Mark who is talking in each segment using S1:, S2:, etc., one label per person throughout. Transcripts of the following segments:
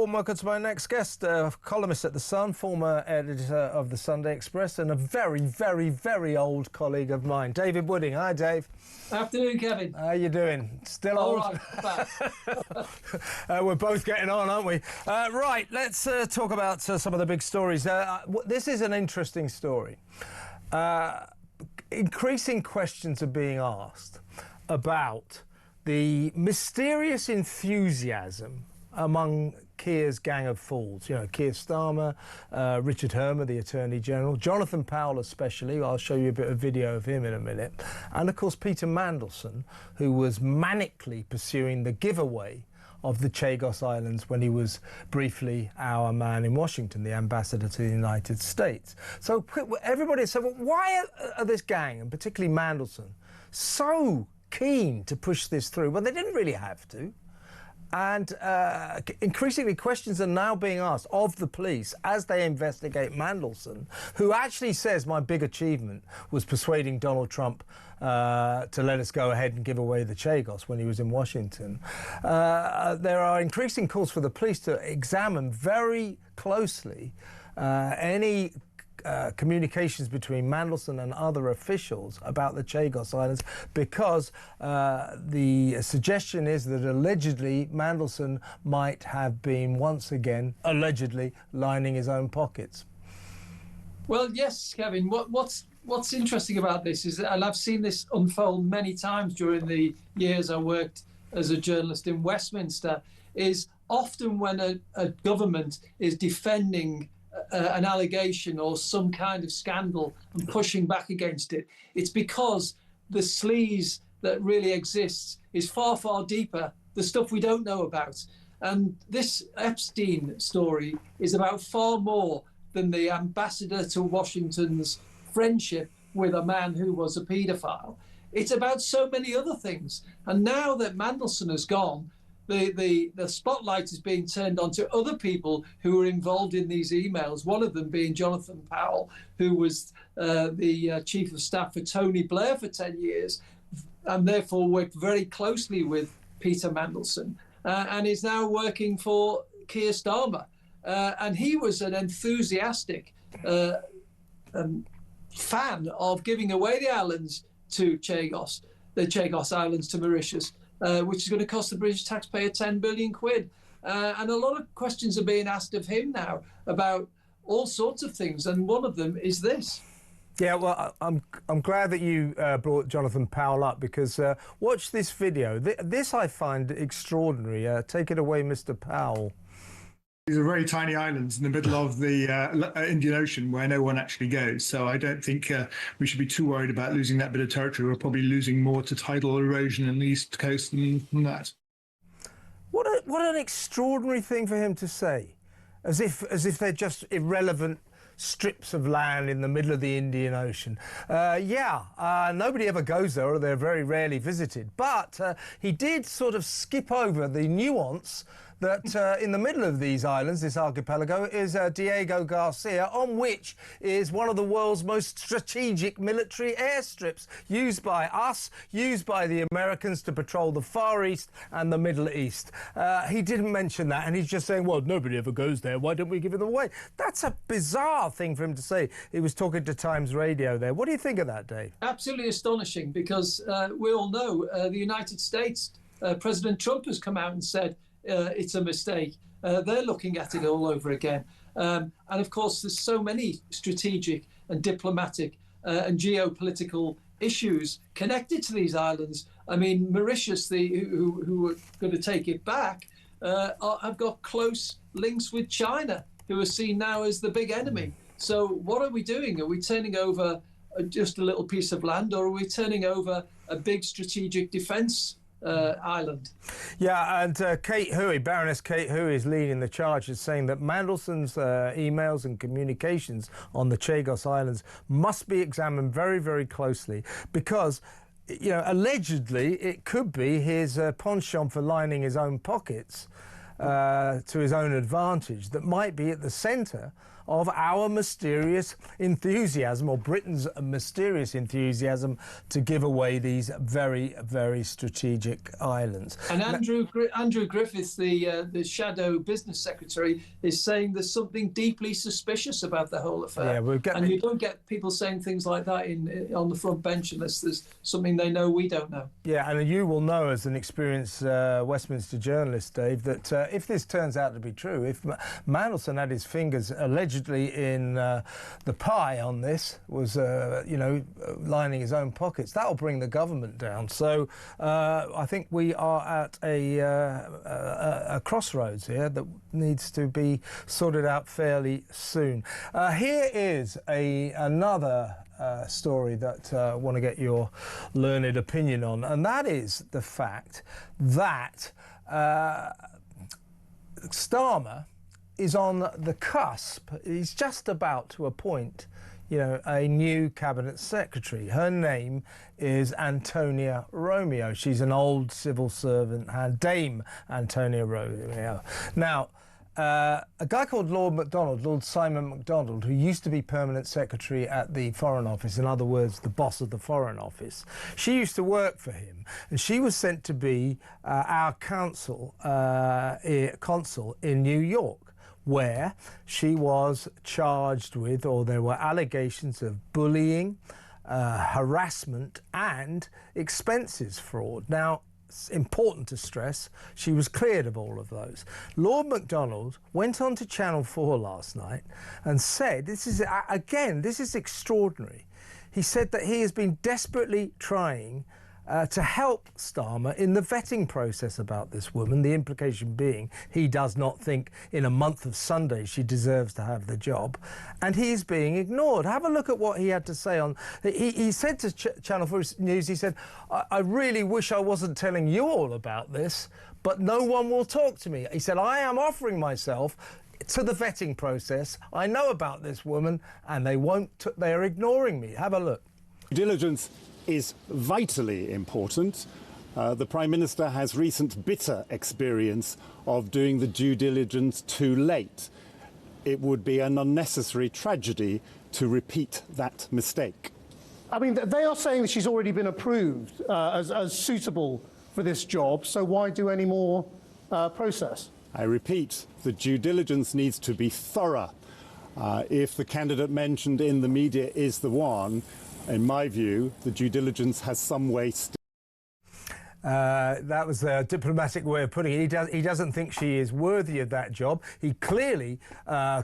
S1: warm welcome to my next guest, columnist at The Sun, former editor of the Sunday Express, and a very, very, very old colleague of mine, David Wooding. Hi, Dave.
S2: Afternoon, Kevin.
S1: How are you doing? Still old?
S2: All right,
S1: we're both getting on, aren't we? Right, let's talk about some of the big stories. This is an interesting story. Increasing questions are being asked about the mysterious enthusiasm among Keir's gang of fools. You know, Keir Starmer, Richard Hermer, the Attorney General, Jonathan Powell especially. I'll show you a bit of video of him in a minute. And, of course, Peter Mandelson, who was manically pursuing the giveaway of the Chagos Islands when he was briefly our man in Washington, the ambassador to the United States. So everybody said, well, why are this gang, and particularly Mandelson, so keen to push this through? Well, they didn't really have to. And increasingly questions are now being asked of the police as they investigate Mandelson, who actually says my big achievement was persuading Donald Trump to let us go ahead and give away the Chagos when he was in Washington. There are increasing calls for the police to examine very closely any communications between Mandelson and other officials about the Chagos Islands, because the suggestion is that allegedly Mandelson might have been once again, allegedly, lining his own pockets.
S2: Well, yes, Kevin. What's interesting about this is that, and I've seen this unfold many times during the years I worked as a journalist in Westminster, is often when a government is defending an allegation or some kind of scandal and pushing back against it, it's because the sleaze that really exists is far, far deeper, the stuff we don't know about. And this Epstein story is about far more than the ambassador to Washington's friendship with a man who was a paedophile. It's about so many other things. And now that Mandelson has gone, the spotlight is being turned onto other people who were involved in these emails, one of them being Jonathan Powell, who was the chief of staff for Tony Blair for 10 years, and therefore worked very closely with Peter Mandelson, and is now working for Keir Starmer. And he was an enthusiastic fan of giving away the islands to Chagos, the Chagos Islands to Mauritius, which is going to cost the British taxpayer 10 billion quid. And a lot of questions are being asked of him now about all sorts of things, and one of them is this.
S1: Yeah, well, I'm glad that you brought Jonathan Powell up, because watch this video. This I find extraordinary. Take it away, Mr. Powell.
S3: These are very tiny islands in the middle of the Indian Ocean where no one actually goes. So I don't think we should be too worried about losing that bit of territory. We're probably losing more to tidal erosion in the east coast than that. What
S1: an extraordinary thing for him to say, as if they're just irrelevant strips of land in the middle of the Indian Ocean. Nobody ever goes there, or they're very rarely visited. But he did sort of skip over the nuance that in the middle of these islands, this archipelago, is Diego Garcia, on which is one of the world's most strategic military airstrips, used by us, used by the Americans to patrol the Far East and the Middle East. He didn't mention that, and he's just saying, well, nobody ever goes there, why don't we give it away? That's a bizarre thing for him to say. He was talking to Times Radio there. What do you think of that, Dave?
S2: Absolutely astonishing, because we all know the United States, President Trump has come out and said, it's a mistake. They're looking at it all over again. And of course, there's so many strategic and diplomatic and geopolitical issues connected to these islands. I mean, Mauritius, who are going to take it back, have got close links with China, who are seen now as the big enemy. So what are we doing? Are we turning over just a little piece of land, or are we turning over a big strategic defence island?
S1: Yeah, and Kate Hoey, Baroness Kate Hoey, is leading the charge, is saying that Mandelson's emails and communications on the Chagos Islands must be examined very, very closely, because, you know, allegedly it could be his penchant for lining his own pockets to his own advantage that might be at the centre of our mysterious enthusiasm, or Britain's mysterious enthusiasm, to give away these very, very strategic islands.
S2: And Andrew Griffiths, the shadow business secretary, is saying there's something deeply suspicious about the whole affair.
S1: Yeah,
S2: and you don't get people saying things like that on the front bench unless there's something they know we don't know.
S1: Yeah, and you will know as an experienced Westminster journalist, Dave, that if this turns out to be true, if Mandelson had his fingers allegedly in the pie on this, was, lining his own pockets, that'll bring the government down. So I think we are at a crossroads here that needs to be sorted out fairly soon. Here is another story that I want to get your learned opinion on, and that is the fact that Starmer is on the cusp. He's just about to appoint, a new cabinet secretary. Her name is Antonia Romeo. She's an old civil servant, Dame Antonia Romeo. Now, a guy called Lord Simon MacDonald, who used to be permanent secretary at the Foreign Office, in other words, the boss of the Foreign Office, she used to work for him, and she was sent to be our consul in New York, where she was charged with, or there were allegations of bullying, harassment and expenses fraud. Now, it's important to stress, she was cleared of all of those. Lord MacDonald went on to Channel 4 last night and said, this is extraordinary. He said that he has been desperately trying to help Starmer in the vetting process about this woman, the implication being he does not think in a month of Sundays she deserves to have the job, and he is being ignored. Have a look at what he had to say on... He said to Channel 4 News, he said, I really wish I wasn't telling you all about this, but no one will talk to me. He said, I am offering myself to the vetting process. I know about this woman, and they're ignoring me. Have a look.
S4: Diligence is vitally important. The Prime Minister has recent bitter experience of doing the due diligence too late. It would be an unnecessary tragedy to repeat that mistake.
S5: I mean, they are saying that she's already been approved as suitable for this job, so why do any more process?
S4: I repeat, the due diligence needs to be thorough. If the candidate mentioned in the media is the one, in my view, the due diligence has some way still.
S1: That was a diplomatic way of putting it. He doesn't think she is worthy of that job. He clearly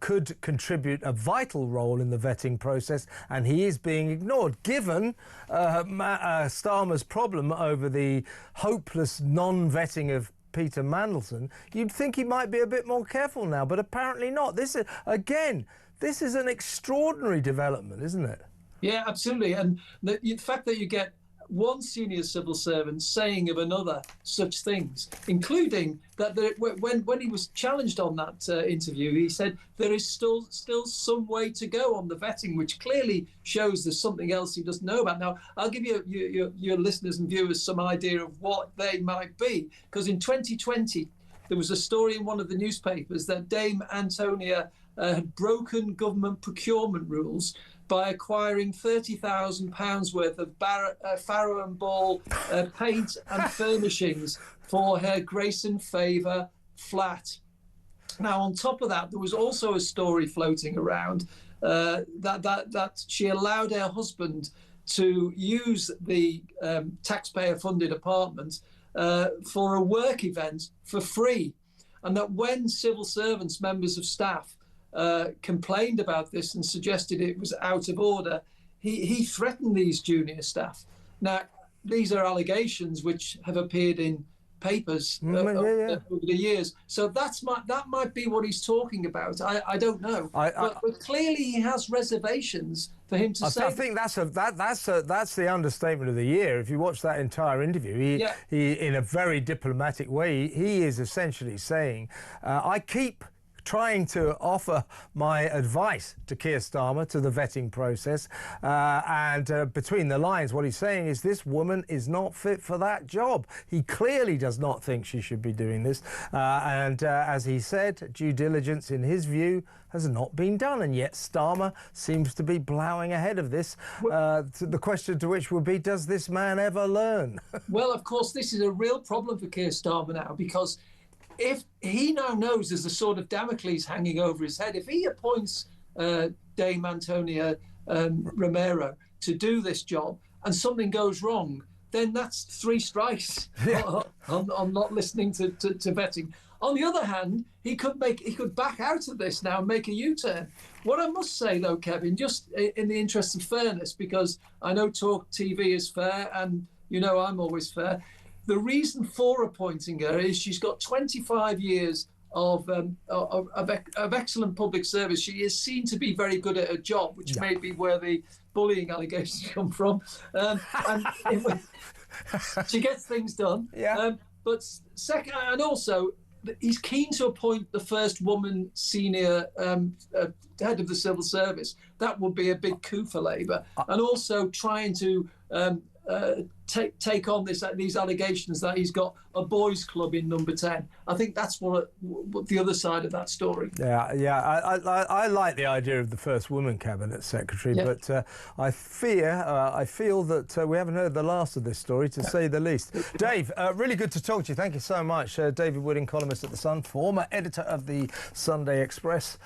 S1: could contribute a vital role in the vetting process, and he is being ignored. Given Starmer's problem over the hopeless non-vetting of Peter Mandelson, you'd think he might be a bit more careful now, but apparently not. This is an extraordinary development, isn't it?
S2: Yeah, absolutely. And the fact that you get one senior civil servant saying of another such things, including that when he was challenged on that interview, he said there is still some way to go on the vetting, which clearly shows there's something else he doesn't know about. Now, I'll give your listeners and viewers some idea of what they might be, because in 2020, there was a story in one of the newspapers that Dame Antonia had broken government procurement rules by acquiring £30,000 worth of Farrow and Ball paint and furnishings for her Grace and Favour flat. Now, on top of that, there was also a story floating around that she allowed her husband to use the taxpayer-funded apartment for a work event for free, and that when civil servants, members of staff, complained about this and suggested it was out of order, he threatened these junior staff. Now, these are allegations which have appeared in papers over the years. So that might be what he's talking about. I don't know. But clearly he has reservations for him to say.
S1: I think that's the understatement of the year. If you watch that entire interview, he in a very diplomatic way, he is essentially saying, I keep trying to offer my advice to Keir Starmer, to the vetting process. And between the lines, what he's saying is this woman is not fit for that job. He clearly does not think she should be doing this. And as he said, due diligence, in his view, has not been done. And yet Starmer seems to be ploughing ahead of this. The question to which would be, does this man ever learn?
S2: Well, of course, this is a real problem for Keir Starmer now, because if he now knows there's a sort of Damocles hanging over his head, if he appoints Dame Antonia Romero to do this job and something goes wrong, then that's 3 strikes on not listening to vetting. On the other hand, he could back out of this now and make a U-turn. What I must say, though, Kevin, just in the interest of fairness, because I know talkTV is fair and you know I'm always fair, the reason for appointing her is she's got 25 years of excellent public service. She is seen to be very good at her job, which may be where the bullying allegations come from. And she gets things done. But second, and also, he's keen to appoint the first woman senior head of the civil service. That would be a big coup for Labour. And also trying to take on these allegations that he's got a boys' club in Number 10. I think that's what the other side of that story.
S1: I like the idea of the first woman cabinet secretary, but I feel that we haven't heard the last of this story, to say the least. Dave, really good to talk to you. Thank you so much. David Wooding, columnist at The Sun, former editor of the Sunday Express.